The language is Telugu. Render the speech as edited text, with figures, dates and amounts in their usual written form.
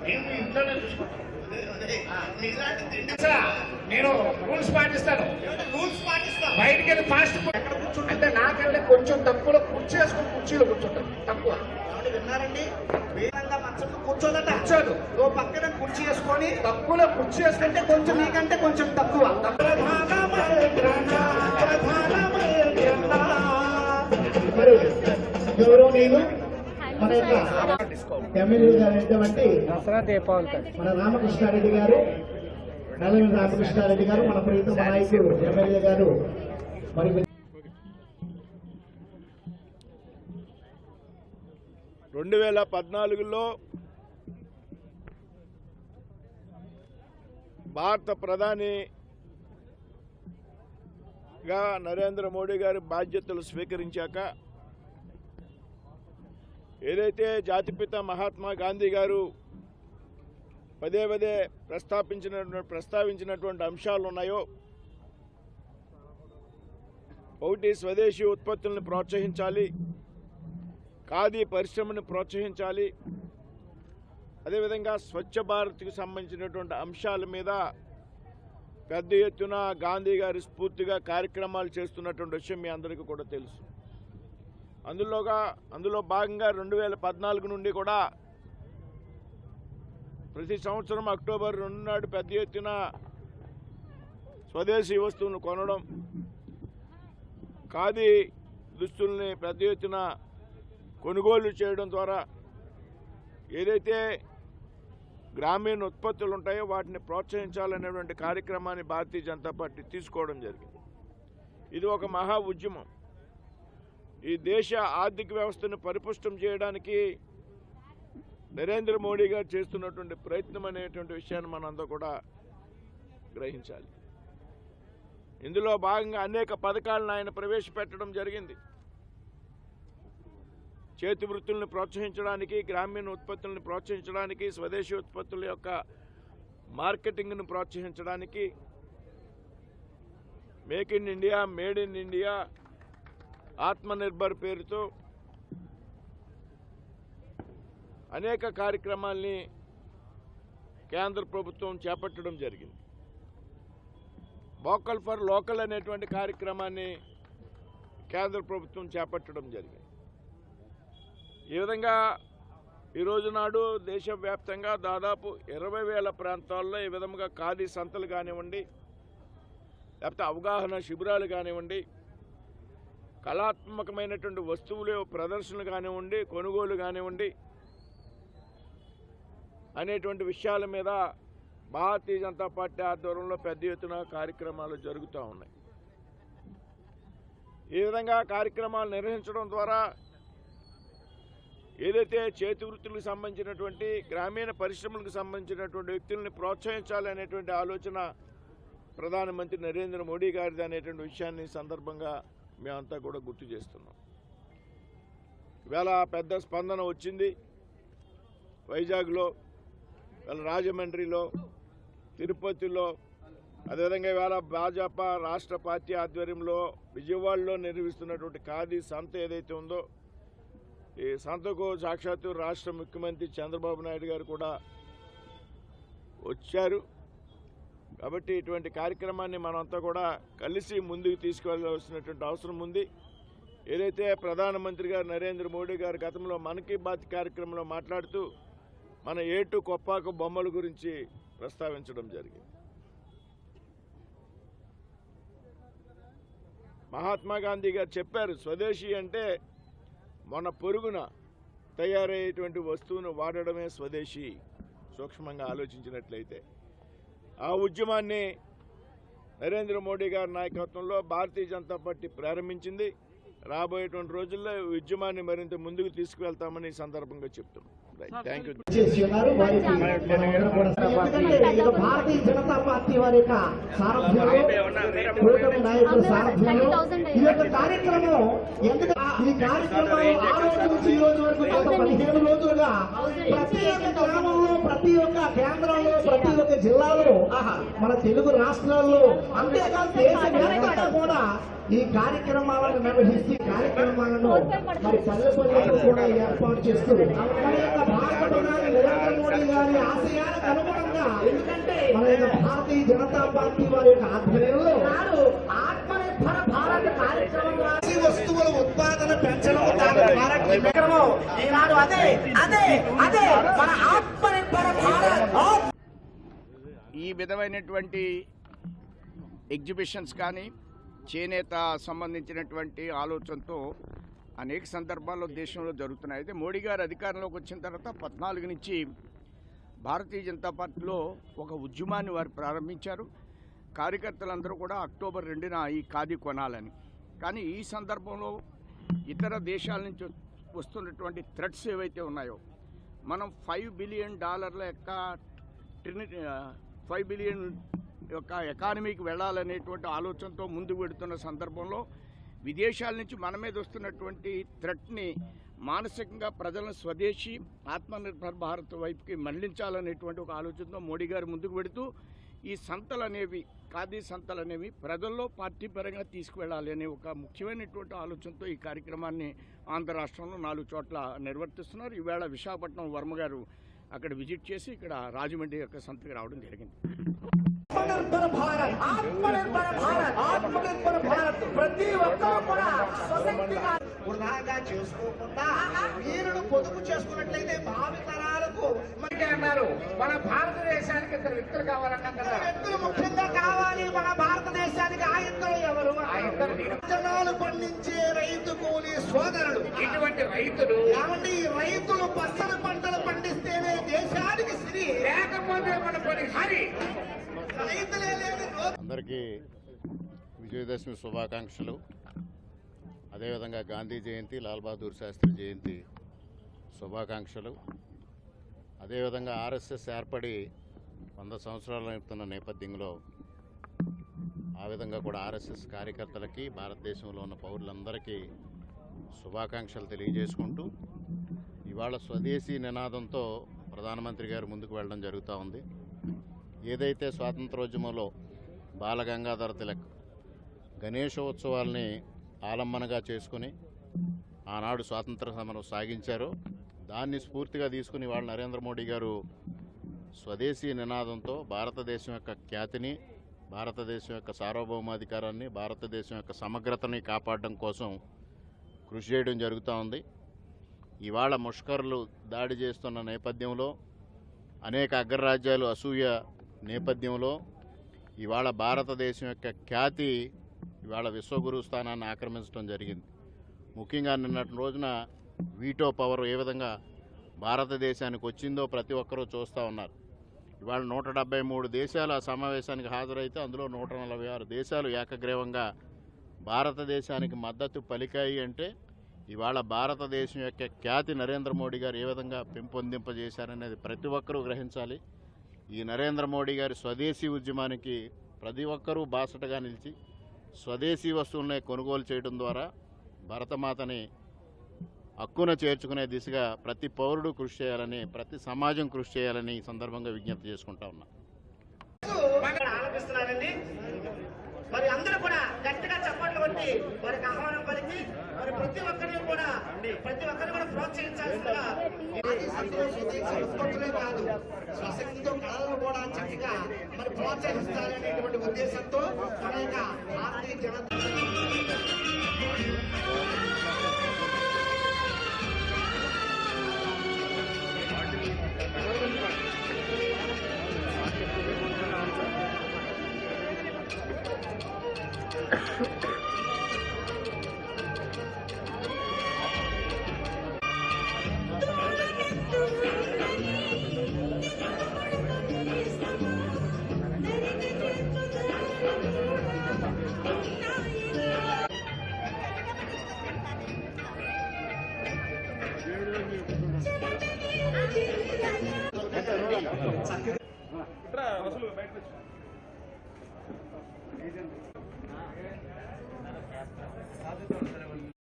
మేము ఇంట్లోనే చూసుకుంటాం. నేను రూల్స్ పాటిస్తాను. బయటికి వెళ్ళి ఫాస్ట్ ఎక్కడ కూర్చుంటా అంటే నాకంటే కొంచెం తక్కువలో కుర్చీ వేసుకుని కుర్చీలో కూర్చుంటాను. తక్కువ విన్నారండి, వేరంగా మంచంలో కూర్చోదట. కూర్చోదు. ఓ పక్కన కుర్చీ వేసుకొని తక్కువలో కుర్చీ వేసుకుంటే కొంచెం నీకంటే కొంచెం తక్కువ. గౌరవనీయులు మన యొక్క ఎమ్మెల్యే గారు అయినటువంటి మన రామకృష్ణారెడ్డి గారు, నల్లమల్లి రామకృష్ణారెడ్డి గారు, మన ప్రీతమ నాయకుడు ఎమ్మెల్యే గారు మరి 2014లో భారత ప్రధానిగా నరేంద్ర మోడీ గారి బాధ్యతలు స్వీకరించాక ఏదైతే జాతిపిత మహాత్మా గాంధీ గారు పదే పదే ప్రస్తావించినటువంటి అంశాలు ఉన్నాయో, ఒకటి స్వదేశీ ఉత్పత్తులను ప్రోత్సహించాలి, ఖాదీ పరిశ్రమను ప్రోత్సహించాలి, అదేవిధంగా స్వచ్ఛ భారత్కి సంబంధించినటువంటి అంశాల మీద పెద్ద ఎత్తున గాంధీ గారి స్ఫూర్తిగా కార్యక్రమాలు చేస్తున్నటువంటి విషయం మీ అందరికీ కూడా తెలుసు. అందులో భాగంగా 2014 నుండి కూడా ప్రతి సంవత్సరం అక్టోబర్ 2 నాడు పెద్ద ఎత్తున స్వదేశీ వస్తువులను కొనడం, ఖాదీ దుస్తుల్ని పెద్ద ఎత్తున కొనుగోలు చేయడం ద్వారా ఏదైతే గ్రామీణ ఉత్పత్తులు ఉంటాయో వాటిని ప్రోత్సహించాలనేటువంటి కార్యక్రమాన్ని భారతీయ జనతా పార్టీ తీసుకోవడం జరిగింది. ఇది ఒక మహా ఉద్యమం. ఈ దేశ ఆర్థిక వ్యవస్థను పరిపుష్టం చేయడానికి నరేంద్ర మోడీ గారు చేస్తున్నటువంటి ప్రయత్నం అనేటువంటి విషయాన్ని మనందరూ కూడా గ్రహించాలి. ఇందులో భాగంగా అనేక పథకాలను ఆయన ప్రవేశపెట్టడం జరిగింది. చేతి వృత్తులను ప్రోత్సహించడానికి, గ్రామీణ ఉత్పత్తులను ప్రోత్సహించడానికి, స్వదేశీ ఉత్పత్తుల యొక్క మార్కెటింగ్ను ప్రోత్సహించడానికి, make in India, made in India, Atmanirbhar పేరుతో అనేక కార్యక్రమాల్ని కేంద్ర ప్రభుత్వం చేపట్టడం జరిగింది. వోకల్ ఫర్ లోకల్ అనేటువంటి కార్యక్రమాన్ని కేంద్ర ప్రభుత్వం చేపట్టడం జరిగింది. ఈ విధంగా ఈరోజు నాడు దేశవ్యాప్తంగా దాదాపు 20,000 ప్రాంతాల్లో ఈ విధంగా ఖాదీ సంతలు కానివ్వండి, లేకపోతే అవగాహన శిబిరాలు కానివ్వండి, కళాత్మకమైనటువంటి వస్తువులు ప్రదర్శనలు కానివ్వండి, కొనుగోలు కానివ్వండి అనేటువంటి విషయాల మీద భారతీయ జనతా పార్టీ ఆధ్వర్యంలో పెద్ద ఎత్తున కార్యక్రమాలు జరుగుతూ ఉన్నాయి. ఈ విధంగా కార్యక్రమాలు నిర్వహించడం ద్వారా ఏదైతే చేతి వృత్తులకు సంబంధించినటువంటి గ్రామీణ పరిశ్రమలకు సంబంధించినటువంటి వ్యక్తుల్ని ప్రోత్సహించాలనేటువంటి ఆలోచన ప్రధానమంత్రి నరేంద్ర మోడీ గారిది అనేటువంటి విషయాన్ని సందర్భంగా మేమంతా కూడా గుర్తు చేస్తున్నాం. ఇవాళ పెద్ద స్పందన వచ్చింది. వైజాగ్లో, రాజమండ్రిలో, తిరుపతిలో, అదేవిధంగా ఇవాళ భాజపా రాష్ట్ర పార్టీ ఆధ్వర్యంలో విజయవాడలో నిర్వహిస్తున్నటువంటి ఖాదీ సంత ఏదైతే ఉందో, ఈ సంతకు సాక్షాత్తు రాష్ట్ర ముఖ్యమంత్రి చంద్రబాబు నాయుడు గారు కూడా వచ్చారు. కాబట్టి ఇటువంటి కార్యక్రమాన్ని మనంతా కూడా కలిసి ముందుకు తీసుకెళ్లాల్సినటువంటి అవసరం ఉంది. ఏదైతే ప్రధానమంత్రి గారు నరేంద్ర మోడీ గారు గతంలో మన్ కీ బాత్ కార్యక్రమంలో మాట్లాడుతూ మన ఏటు కొప్పాకు బొమ్మల గురించి ప్రస్తావించడం జరిగింది. మహాత్మా గాంధీ గారు చెప్పారు, స్వదేశీ అంటే మన పొరుగున తయారయ్యేటువంటి వస్తువును వాడడమే స్వదేశీ. సూక్ష్మంగా ఆలోచించినట్లయితే ఆ ఉద్యమాన్ని నరేంద్ర మోడీ గారి నాయకత్వంలో భారతీయ జనతా పార్టీ ప్రారంభించింది. రాబోయేటువంటి రోజుల్లో ఈ ఉద్యమాన్ని మరింత ముందుకు తీసుకువెళ్తామని ఈ సందర్భంగా చెప్తున్నాం. Thank you. Bharatiya Janata party వారి యొక్క సారథ్యంలో, కూటమి నాయకుల సారథ్యంలో ఈ యొక్క కార్యక్రమం ఈ కార్యక్రమం ఆ రోజు నుంచి ఈ రోజు వరకు గత 15 రోజులుగా ప్రతి ఒక్క గ్రామంలో, ప్రతి ఒక్క కేంద్రంలో, ప్రతి ఒక్క జిల్లాలో, మన తెలుగు రాష్ట్రాల్లో, అంతేకాదు దేశవ్యాప్తంగా కూడా ఈ కార్యక్రమాలను నిర్వహిస్తూ కార్యక్రమాలను మరి పల్లె పల్లెకు కూడా ఏర్పాటు చేస్తూ భారత ప్రధాని నరేంద్ర మోడీ గారి ఆశయాలకు అనుగుణంగా ఎందుకంటే మన యొక్క భారతీయ జనతా పార్టీ వారి యొక్క ఆధ్వర్యంలో ఆత్మనిర్భర భారత్ కార్యక్రమం ద్వారా ఈ వస్తువుల ఉత్పాదన పెంచడం దాని ద్వారా కార్యక్రమం ఈనాడు అదే అదే అదే మన ఆత్మనిర్భర భారత్. ఈ విధమైనటువంటి ఎగ్జిబిషన్స్ కానీ చేనేత సంబంధించినటువంటి ఆలోచనతో అనేక సందర్భాల్లో దేశంలో జరుగుతున్నాయి. అయితే మోడీ గారు అధికారంలోకి వచ్చిన తర్వాత 14 నుంచి భారతీయ జనతా పార్టీలో ఒక ఉద్యమాన్ని వారు ప్రారంభించారు. కార్యకర్తలందరూ కూడా అక్టోబర్ 2న ఈ ఖాదీ కొనాలని. కానీ ఈ సందర్భంలో ఇతర దేశాల నుంచి వస్తున్నటువంటి థ్రెట్స్ ఏవైతే ఉన్నాయో మనం $5 బిలియన్ యొక్క 5 బిలియన్ యొక్క ఎకానమీకి వెళ్ళాలనేటువంటి ఆలోచనతో ముందుకు వెడుతున్న సందర్భంలో విదేశాల నుంచి మన మీద వస్తున్నటువంటి థ్రెట్ని మానసికంగా ప్రజలను స్వదేశీ ఆత్మనిర్భర్ భారత్ వైపుకి మళ్లించాలనేటువంటి ఒక ఆలోచనతో మోడీ గారు ముందుకు వెడుతూ ఈ సంతలు అనేవి ఖాదీ సంతలు అనేవి ప్రజల్లో పార్టీ పరంగా తీసుకువెళ్ళాలి అనే ఒక ముఖ్యమైనటువంటి ఆలోచనతో ఈ కార్యక్రమాన్ని ఆంధ్ర రాష్ట్రంలో 4 చోట్ల నిర్వర్తిస్తున్నారు. ఈవేళ విశాఖపట్నం వర్మ గారు అక్కడ విజిట్ చేసి ఇక్కడ రాజమండ్రి యొక్క సంతకి రావడం జరిగింది. ఆత్మనిర్భర భారత్ ఆత్మనిర్భర భారత్ ఆత్మనిర్భర భారత్ ప్రతి ఒక్కరూ కూడా స్వశక్తిగా వృధాగా చేసుకోకుండా వీరును పొదుపు చేసుకున్నట్లయితే భావితరాలకు మనకి అన్నారు మన భారతదేశానికి 2 వ్యక్తులు కావాలన్నాం కదా. వ్యక్తులు ముఖ్యంగా కావాలి. మన భారతదేశానికి ఆ ఇద్దరు ఎవరు? ఆ ఇద్దరు విత్తనాలు పండించే రైతు కూలీ సోదరులు. ఇటువంటి రైతులు ఏమంటే ఈ రైతులు పచ్చని పంటలు పండిస్తేనే దేశానికి శ్రీ, లేకపోతే మన పని హరి. రైతులే లేని అందరికీ విజయదశమి శుభాకాంక్షలు. అదేవిధంగా గాంధీ జయంతి, లాల్ బహదూర్ శాస్త్రి జయంతి శుభాకాంక్షలు. అదేవిధంగా ఆర్ఎస్ఎస్ ఏర్పడి 100 సంవత్సరాలు అవుతున్న నేపథ్యంలో ఆ విధంగా కూడా ఆర్ఎస్ఎస్ కార్యకర్తలకి భారతదేశంలో ఉన్న పౌరులందరికీ శుభాకాంక్షలు తెలియజేసుకుంటూ ఇవాళ స్వదేశీ నినాదంతో ప్రధానమంత్రి గారు ముందుకు వెళ్ళడం జరుగుతూ ఉంది. ఏదైతే స్వాతంత్రోద్యమంలో బాలగంగాధర తిలక్ గణేశోత్సవాల్ని ఆలంబనగా చేసుకుని ఆనాడు స్వాతంత్ర సమరం సాగించారో దాన్ని స్ఫూర్తిగా తీసుకుని వాళ్ళ నరేంద్ర మోడీ గారు స్వదేశీ నినాదంతో భారతదేశం యొక్క ఖ్యాతిని, భారతదేశం యొక్క సార్వభౌమాధికారాన్ని, భారతదేశం యొక్క సమగ్రతని కాపాడడం కోసం కృషి చేయడం జరుగుతూ ఉంది. ఇవాళ ముష్కరులు దాడి చేస్తున్న నేపథ్యంలో, అనేక అగ్రరాజ్యాలు అసూయ నేపథ్యంలో ఇవాళ భారతదేశం యొక్క ఖ్యాతి ఇవాళ విశ్వగురు స్థానాన్ని ఆక్రమించడం జరిగింది. ముఖ్యంగా నిన్నటి రోజున వీటో పవర్ ఏ విధంగా భారతదేశానికి వచ్చిందో ప్రతి ఒక్కరూ చూస్తూ ఉన్నారు. ఇవాళ 173 దేశాలు ఆ సమావేశానికి హాజరైతే అందులో 146 దేశాలు ఏకగ్రీవంగా భారతదేశానికి మద్దతు పలికాయి. అంటే ఇవాళ భారతదేశం యొక్క ఖ్యాతి నరేంద్ర మోడీ గారు ఏ విధంగా పెంపొందింపజేశారనేది ప్రతి ఒక్కరూ గ్రహించాలి. ఈ నరేంద్ర మోడీ గారి స్వదేశీ ఉద్యమానికి ప్రతి ఒక్కరూ బాసటగా నిలిచి స్వదేశీ వస్తువులనే కొనుగోలు చేయడం ద్వారా భరతమాతని హక్కున చేర్చుకునే దిశగా ప్రతి పౌరుడు కృషి చేయాలని, ప్రతి సమాజం కృషి చేయాలని ఈ సందర్భంగా విజ్ఞప్తి చేసుకుంటా ఉన్నా. ఆలోచిస్తున్నారండి. మరి అందరూ కూడా గట్టిగా చప్పట్లు కొట్టి వారికి ఆహ్వానం పలికి మరి ప్రతి ఒక్కరిని కూడా ప్రోత్సహించాల్సిందిగా ఉత్పత్తులే కాదు స్వశక్తితో కళలను కూడా చక్కగా మరి ప్రోత్సహించాలనేటువంటి ఉద్దేశంతో మన యొక్క భారతీయ జనతా చక్కగా